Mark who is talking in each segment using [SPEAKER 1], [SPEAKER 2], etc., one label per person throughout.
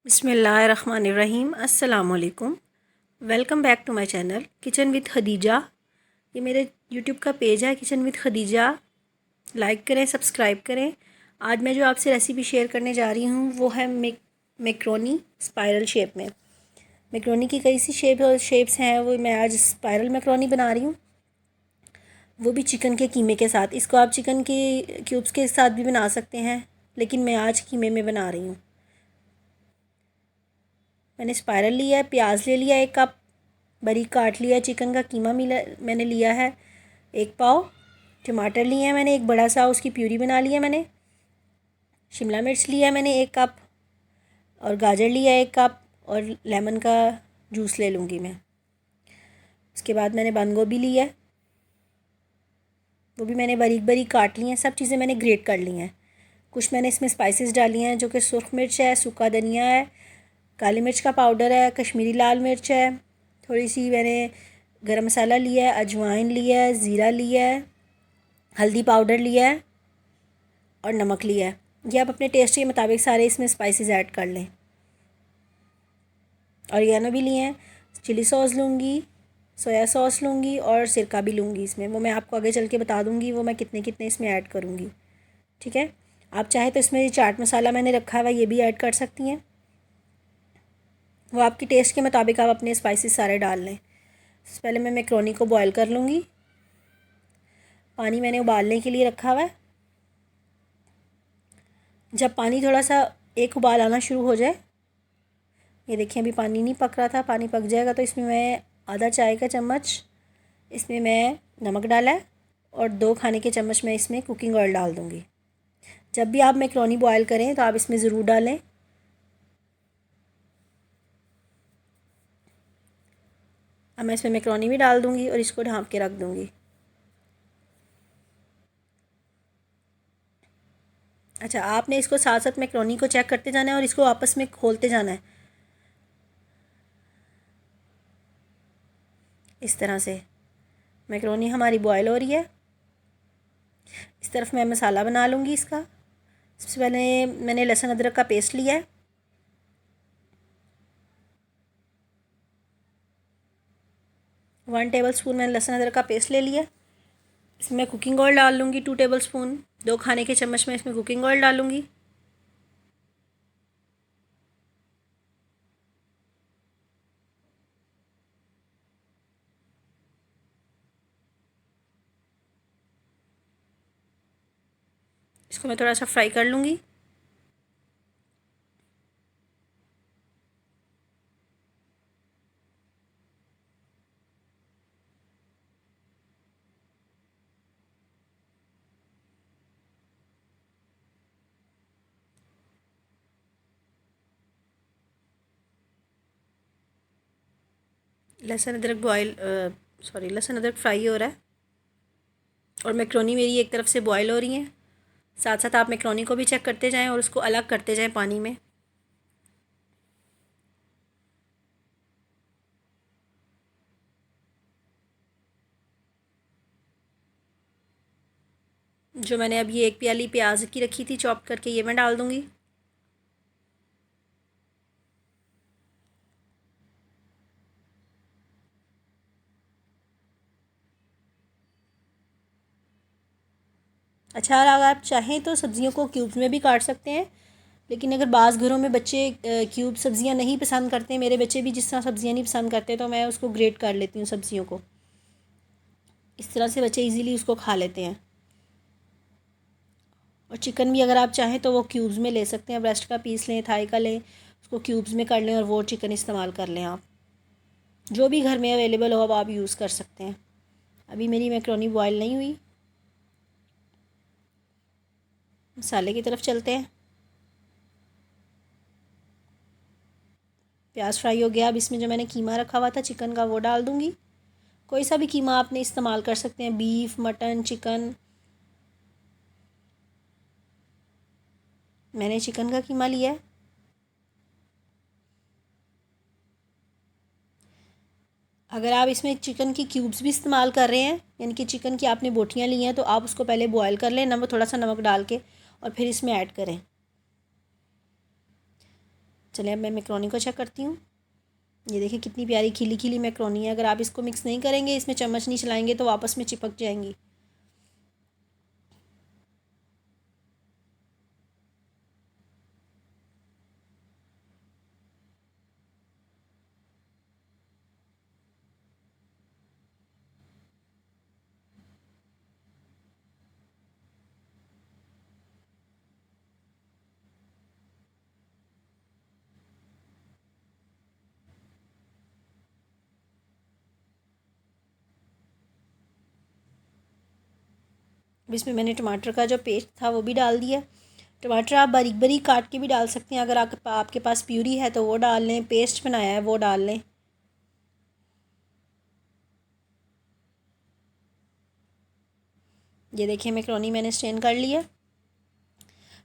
[SPEAKER 1] बिस्मिल्लाहिर्रहमानिर्रहीम। अस्सलाम वालेकुम। Welcome back to my channel kitchen with Khadija. ये मेरे यूट्यूब का पेज है किचन विद खदीजा। लाइक करें, सब्सक्राइब करें। आज मैं जो आपसे रेसिपी शेयर करने जा रही हूँ वो है मैक्रोनी स्पाइरल शेप में। मैक्रोनी की कई सी शेप्स हैं, वो मैं आज स्पाइरल मैक्रोनी बना रही हूँ, वो भी चिकन के कीमे के साथ। इसको आप चिकन के क्यूब्स के साथ भी बना सकते हैं, लेकिन मैं आज कीमे में बना रही हूँ। मैंने स्पाइरल लिया है, प्याज ले लिया 1 कप, बारीक काट लिया, चिकन का कीमा मैंने लिया है 1 पाव, टमाटर लिए हैं मैंने 1 बड़ा सा, उसकी प्यूरी बना लिया मैंने, शिमला मिर्च लिया मैंने 1 कप, और गाजर लिया 1 कप, और लेमन का जूस ले लूँगी मैं। उसके बाद मैंने बंद गोभी लिया है, वो भी मैंने बारीक बारीक काट ली हैं। सब चीज़ें मैंने ग्रेट कर ली हैं। कुछ मैंने इसमें स्पाइसेस डाली हैं, जो कि सुरख मिर्च है, सूखा धनिया है, काली मिर्च का पाउडर है, कश्मीरी लाल मिर्च है, थोड़ी सी मैंने गरम मसाला लिया है, अजवाइन लिया है, ज़ीरा लिया है, हल्दी पाउडर लिया है, और नमक लिया है। ये आप अपने टेस्ट के मुताबिक सारे इसमें स्पाइसेस ऐड कर लें। ऑरिगेनो भी लिए हैं, चिली सॉस लूँगी, सोया सॉस लूँगी, और सिरका भी लूँगी इसमें। वो मैं आपको आगे चल के बता दूँगी वो मैं कितने कितने इसमें ऐड करूँगी। ठीक है, आप चाहे तो इसमें चाट मसाला मैंने रखा हुआ, ये भी ऐड कर सकती हैं। वो आपकी टेस्ट के मुताबिक आप अपने स्पाइसेस सारे डाल लें। पहले मैं मैक्रोनी को बॉईल कर लूँगी। पानी मैंने उबालने के लिए रखा हुआ है। जब पानी थोड़ा सा एक उबाल आना शुरू हो जाए, ये देखिए अभी पानी नहीं पक रहा था, पानी पक जाएगा तो इसमें मैं आधा चाय का चम्मच इसमें मैं नमक डाला है, और 2 खाने के चम्मच मैं इसमें कुकिंग ऑयल डाल दूँगी। जब भी आप मैक्रोनी बॉयल करें तो आप इसमें ज़रूर डालें। अब मैं इसमें मैक्रोनी भी डाल दूँगी और इसको ढाँप के रख दूँगी। अच्छा, आपने इसको साथ साथ मैक्रोनी को चेक करते जाना है और इसको आपस में खोलते जाना है, इस तरह से। मैक्रोनी हमारी बॉयल हो रही है। इस तरफ मैं मसाला बना लूँगी इसका। सबसे पहले मैंने लहसुन अदरक का पेस्ट लिया है, 1 टेबल स्पून मैंने लहसुन अदरक का पेस्ट ले लिया। इसमें कुकिंग ऑयल डाल लूँगी 2 टेबल स्पून, 2 खाने के चम्मच में इसमें कुकिंग ऑयल डालूँगी। इसको मैं थोड़ा सा फ्राई कर लूँगी। लहसुन अदरक लहसुन अदरक फ्राई हो रहा है, और मैक्रोनी मेरी एक तरफ से बॉयल हो रही है। साथ साथ आप मैक्रोनी को भी चेक करते जाएं और उसको अलग करते जाएं पानी में। जो मैंने अभी 1 प्याली प्याज की रखी थी चॉप करके, ये मैं डाल दूँगी। अच्छा, अगर आप चाहें तो सब्ज़ियों को क्यूब्स में भी काट सकते हैं, लेकिन अगर बाज़ घरों में बच्चे क्यूब सब्ज़ियां नहीं पसंद करते, मेरे बच्चे भी जिस तरह सब्ज़ियां नहीं पसंद करते, तो मैं उसको ग्रेट कर लेती हूँ सब्ज़ियों को। इस तरह से बच्चे इजीली उसको खा लेते हैं। और चिकन भी अगर आप चाहें तो वो क्यूब्स में ले सकते हैं, ब्रेस्ट का पीस लें, थाई का लें, उसको क्यूब्स में कर लें और वो चिकन इस्तेमाल कर लें। आप जो भी घर में अवेलेबल हो अब आप यूज़ कर सकते हैं। अभी मेरी मैक्रोनी बॉयल नहीं हुई। मसाले की तरफ चलते हैं। प्याज फ्राई हो गया। अब इसमें जो मैंने कीमा रखा हुआ था चिकन का, वो डाल दूँगी। कोई सा भी कीमा आपने इस्तेमाल कर सकते हैं, बीफ, मटन, चिकन। मैंने चिकन का कीमा लिया है। अगर आप इसमें चिकन की क्यूब्स भी इस्तेमाल कर रहे हैं, यानी कि चिकन की आपने बोटियाँ ली हैं, तो आप उसको पहले बॉयल कर लें, थोड़ा सा नमक डाल के, और फिर इसमें ऐड करें। चलिए अब मैं मैक्रोनी को चेक करती हूँ। ये देखिए कितनी प्यारी खिली खिली मैक्रोनी है। अगर आप इसको मिक्स नहीं करेंगे, इसमें चम्मच नहीं चलाएंगे तो आपस में चिपक जाएंगी। अब इसमें मैंने टमाटर का जो पेस्ट था वो भी डाल दिया। टमाटर आप बारीक बारीक काट के भी डाल सकते हैं। अगर आपके पास प्यूरी है तो वो डाल लें, पेस्ट बनाया है वो डाल लें। ये देखिए मैक्रोनी मैंने स्ट्रेन कर लिया।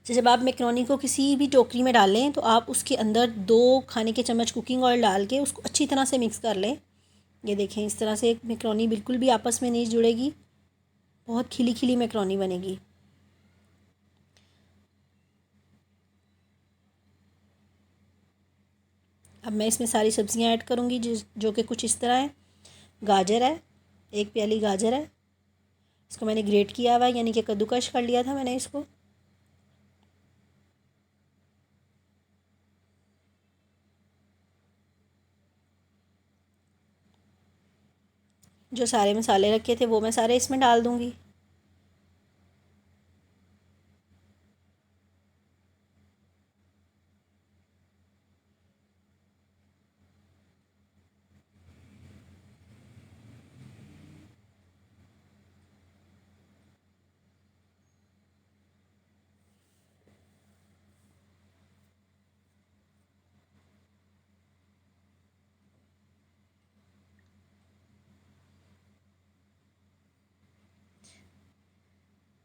[SPEAKER 1] तो जब आप मैक्रोनी को किसी भी टोकरी में डालें तो आप उसके अंदर 2 खाने के चम्मच कुकिंग ऑयल डाल के उसको अच्छी तरह से मिक्स कर लें। ये देखें इस तरह से मैक्रोनी बिल्कुल भी आपस में नहीं जुड़ेगी, बहुत खिली खिली मैक्रोनी बनेगी। अब मैं इसमें सारी सब्जियां ऐड करूंगी जो कि कुछ इस तरह है। गाजर है, 1 प्याली गाजर है। इसको मैंने ग्रेट किया हुआ है, यानी कि कद्दूकश कर लिया था मैंने इसको। जो सारे मसाले रखे थे वो मैं सारे इसमें डाल दूंगी।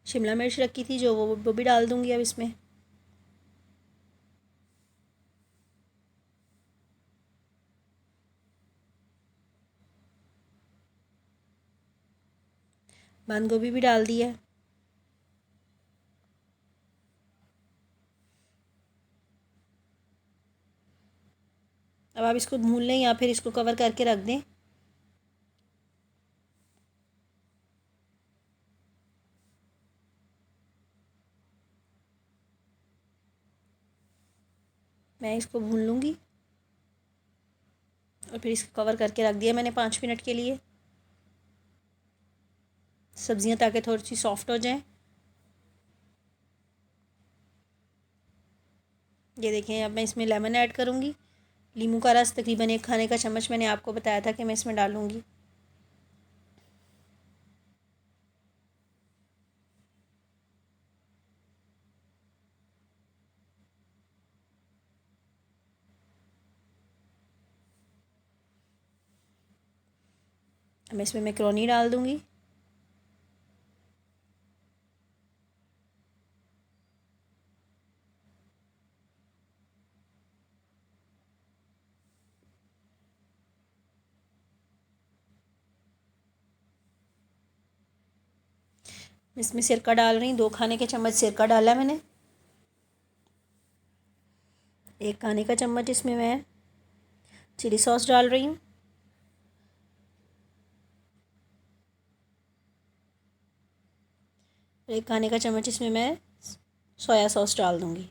[SPEAKER 1] शिमला मिर्च रखी थी जो वो भी डाल दूंगी अब इसमें। बंद गोभी भी डाल दिया। अब आप इसको भून लें या फिर इसको कवर करके रख दें। मैं इसको भून लूँगी और फिर इसको कवर करके रख दिया मैंने 5 मिनट के लिए। सब्जियां ताकि थोड़ी सी सॉफ्ट हो जाएं। ये देखें अब मैं इसमें लेमन ऐड करूँगी। नींबू का रस तकरीबन 1 खाने का चम्मच मैंने आपको बताया था कि मैं इसमें डालूँगी। मैं इसमें मैक्रोनी डाल दूँगी। इसमें सिरका डाल रही हूँ, 2 खाने के चम्मच सिरका डाला मैंने। 1 खाने का चम्मच इसमें मैं चिली सॉस डाल रही हूँ। 1 खाने का चम्मच इसमें मैं सोया सॉस डाल दूँगी।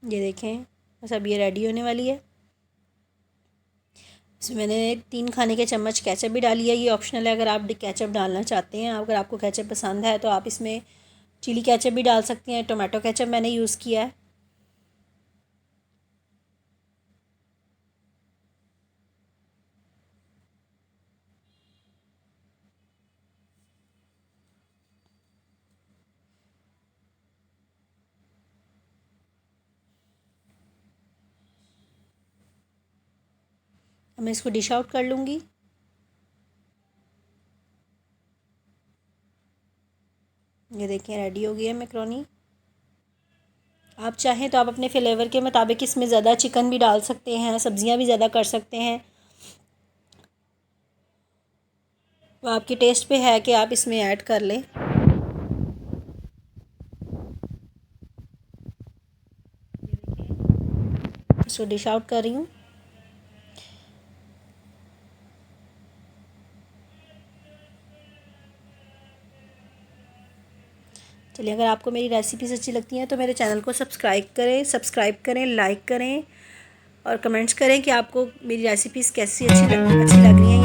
[SPEAKER 1] ये देखें बस अब ये रेडी होने वाली है। इसमें मैंने 3 खाने के चम्मच केचप भी डाली है। ये ऑप्शनल है, अगर आप केचप डालना चाहते हैं। अगर आपको केचप पसंद है तो आप इसमें चिली केचप भी डाल सकते हैं। टोमेटो केचप मैंने यूज़ किया है। अब मैं इसको डिश आउट कर लूँगी। ये देखें रेडी हो गई है मैक्रोनी। आप चाहें तो आप अपने फ्लेवर के मुताबिक इसमें ज़्यादा चिकन भी डाल सकते हैं, सब्ज़ियाँ भी ज़्यादा कर सकते हैं। वो आपके टेस्ट पे है कि आप इसमें ऐड कर लें। इसको डिश आउट कर रही हूँ। चलिए, अगर आपको मेरी रेसिपीज़ अच्छी लगती हैं तो मेरे चैनल को सब्सक्राइब करें, लाइक करें और कमेंट्स करें कि आपको मेरी रेसिपीज़ कैसी अच्छी लग रही हैं।